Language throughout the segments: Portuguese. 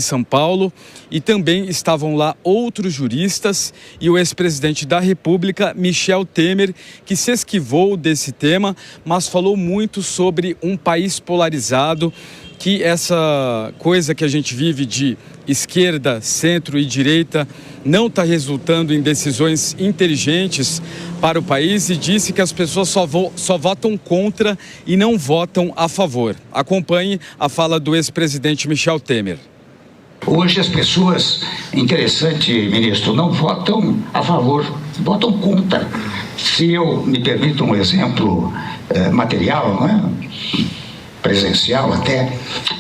São Paulo, e também estavam lá outros juristas e o ex-presidente da República, Michel Temer, que se esquivou desse tema, mas falou muito sobre um país polarizado, que essa coisa que a gente vive de esquerda, centro e direita não está resultando em decisões inteligentes para o país, e disse que as pessoas só votam contra e não votam a favor. Acompanhe a fala do ex-presidente Michel Temer. Hoje as pessoas, interessante, ministro, não votam a favor, votam contra. Se eu me permito um exemplo material, não é? Presencial até,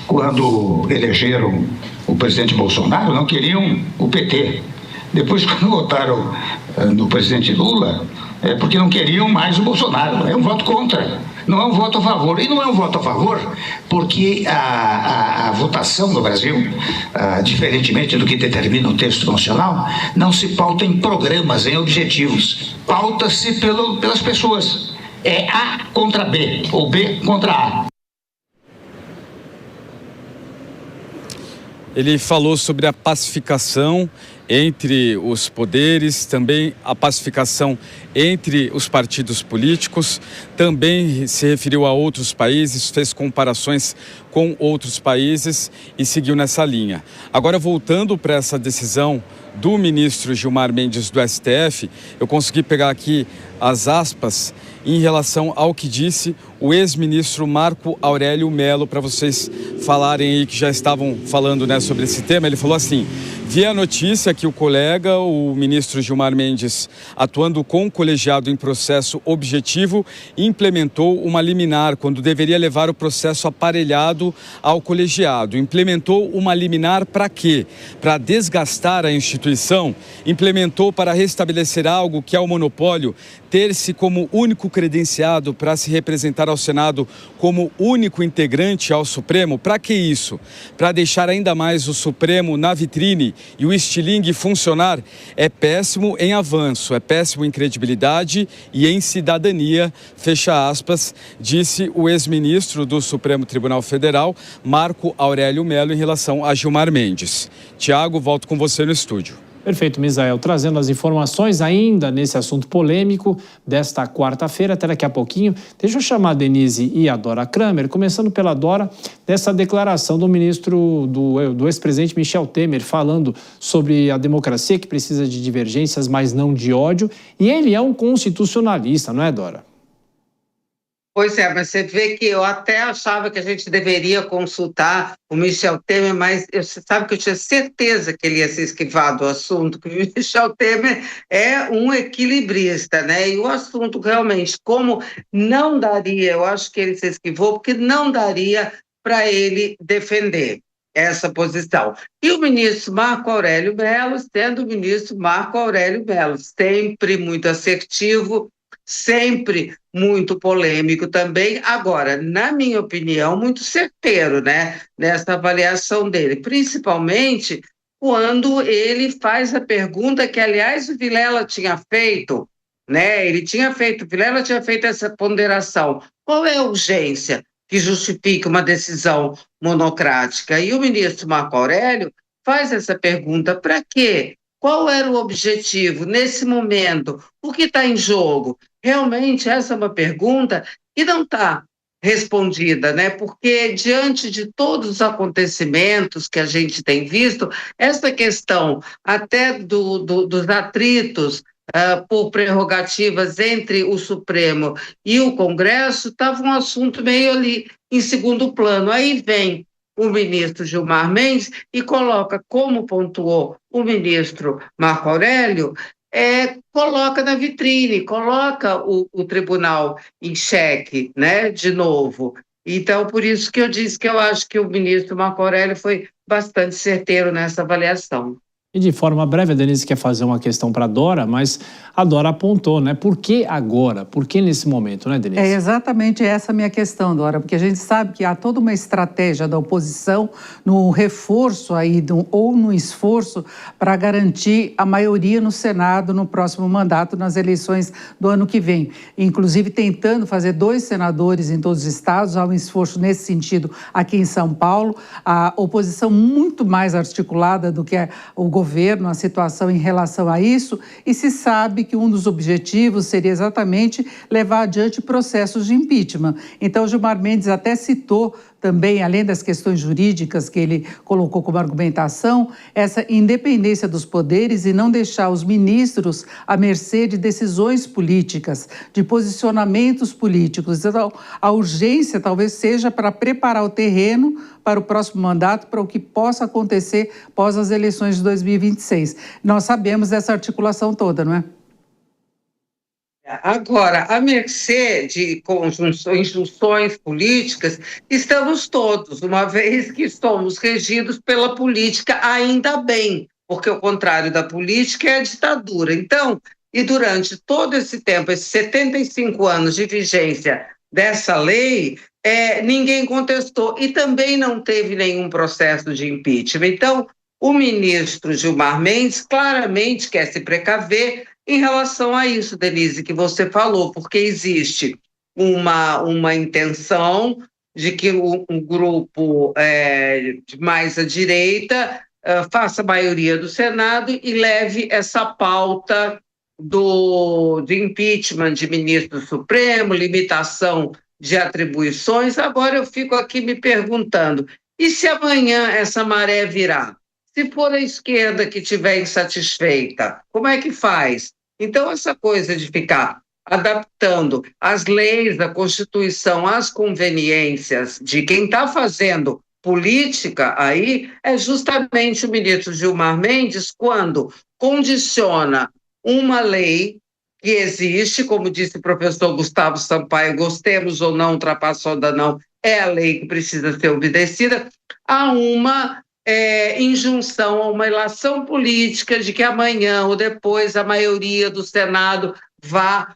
quando elegeram o presidente Bolsonaro, não queriam o PT. Depois, quando votaram no presidente Lula, é porque não queriam mais o Bolsonaro. É um voto contra, não é um voto a favor. E não é um voto a favor porque a votação no Brasil, diferentemente do que determina o texto constitucional, não se pauta em programas, em objetivos. Pauta-se pelas pessoas. É A contra B, ou B contra A. Ele falou sobre a pacificação entre os poderes, também a pacificação entre os partidos políticos, também se referiu a outros países, fez comparações com outros países e seguiu nessa linha. Agora, voltando para essa decisão do ministro Gilmar Mendes do STF, eu consegui pegar aqui as aspas em relação ao que disse o ex-ministro Marco Aurélio Mello, para vocês falarem aí que já estavam falando, né, sobre esse tema. Ele falou assim: vi a notícia que o colega, o ministro Gilmar Mendes, atuando com o colegiado em processo objetivo, implementou uma liminar quando deveria levar o processo aparelhado ao colegiado. Implementou uma liminar para quê? Para desgastar a instituição? Implementou para restabelecer algo que é o monopólio, ter-se como único credenciado para se representar ao Senado como único integrante ao Supremo? Para que isso? Para deixar ainda mais o Supremo na vitrine e o estilingue funcionar? É péssimo em avanço, é péssimo em credibilidade e em cidadania, fecha aspas, disse o ex-ministro do Supremo Tribunal Federal, Marco Aurélio Mello, em relação a Gilmar Mendes. Tiago, volto com você no estúdio. Perfeito, Misael. Trazendo as informações ainda nesse assunto polêmico desta quarta-feira, até daqui a pouquinho. Deixa eu chamar a Denise e a Dora Kramer, começando pela Dora, dessa declaração do ministro, do ex-presidente Michel Temer, falando sobre a democracia que precisa de divergências, mas não de ódio. E ele é um constitucionalista, não é, Dora? Pois é, mas você vê que eu até achava que a gente deveria consultar o Michel Temer, mas você sabe que eu tinha certeza que ele ia se esquivar do assunto, que o Michel Temer é um equilibrista, né? E o assunto realmente, como não daria, eu acho que ele se esquivou, porque não daria para ele defender essa posição. E o ministro Marco Aurélio Mello, sendo o ministro Marco Aurélio Mello, sempre muito assertivo, sempre muito polêmico também, agora, na minha opinião, muito certeiro, né, nessa avaliação dele, principalmente quando ele faz a pergunta que, aliás, o Vilela tinha feito, né, Vilela tinha feito essa ponderação: qual é a urgência que justifica uma decisão monocrática? E o ministro Marco Aurélio faz essa pergunta: para quê? Qual era o objetivo nesse momento? O que está em jogo? Realmente, essa é uma pergunta que não está respondida, né? Porque, diante de todos os acontecimentos que a gente tem visto, essa questão até dos atritos por prerrogativas entre o Supremo e o Congresso estava um assunto meio ali em segundo plano. Aí vem o ministro Gilmar Mendes e coloca, como pontuou o ministro Marco Aurélio, coloca na vitrine, coloca o tribunal em xeque, né, de novo. Então, por isso que eu disse que eu acho que o ministro Marco Aurélio foi bastante certeiro nessa avaliação. E de forma breve, a Denise quer fazer uma questão para a Dora, mas a Dora apontou, né? Por que agora? Por que nesse momento, né, Denise? É exatamente essa a minha questão, Dora, porque a gente sabe que há toda uma estratégia da oposição no reforço aí, ou no esforço para garantir a maioria no Senado no próximo mandato, nas eleições do ano que vem. Inclusive tentando fazer 2 senadores em todos os estados, há um esforço nesse sentido aqui em São Paulo, a oposição muito mais articulada do que o governo, a situação em relação a isso, e se sabe que um dos objetivos seria exatamente levar adiante processos de impeachment. Então, Gilmar Mendes até citou também, além das questões jurídicas que ele colocou como argumentação, essa independência dos poderes e não deixar os ministros à mercê de decisões políticas, de posicionamentos políticos. Então, a urgência talvez seja para preparar o terreno para o próximo mandato, para o que possa acontecer pós as eleições de 2026. Nós sabemos dessa articulação toda, não é? Agora, à mercê de injunções políticas, estamos todos, uma vez que somos regidos pela política, ainda bem, porque o contrário da política é a ditadura. Então, e durante todo esse tempo, esses 75 anos de vigência dessa lei, ninguém contestou e também não teve nenhum processo de impeachment. Então, o ministro Gilmar Mendes claramente quer se precaver em relação a isso, Denise, que você falou, porque existe uma intenção de que um grupo mais à direita faça a maioria do Senado e leve essa pauta de impeachment de ministro supremo, limitação de atribuições. Agora eu fico aqui me perguntando, e se amanhã essa maré virar? Se for a esquerda que estiver insatisfeita, como é que faz? Então, essa coisa de ficar adaptando as leis da Constituição às conveniências de quem está fazendo política aí é justamente o ministro Gilmar Mendes quando condiciona uma lei que existe, como disse o professor Gustavo Sampaio, gostemos ou não, ultrapassada não, é a lei que precisa ser obedecida, a uma injunção, a uma ilação política de que amanhã ou depois a maioria do Senado vá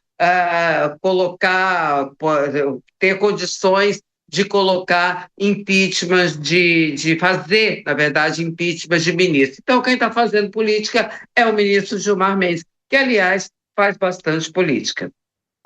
ter condições de colocar impeachment, de fazer, na verdade, impeachment de ministro. Então, quem está fazendo política é o ministro Gilmar Mendes, que, aliás, faz bastante política.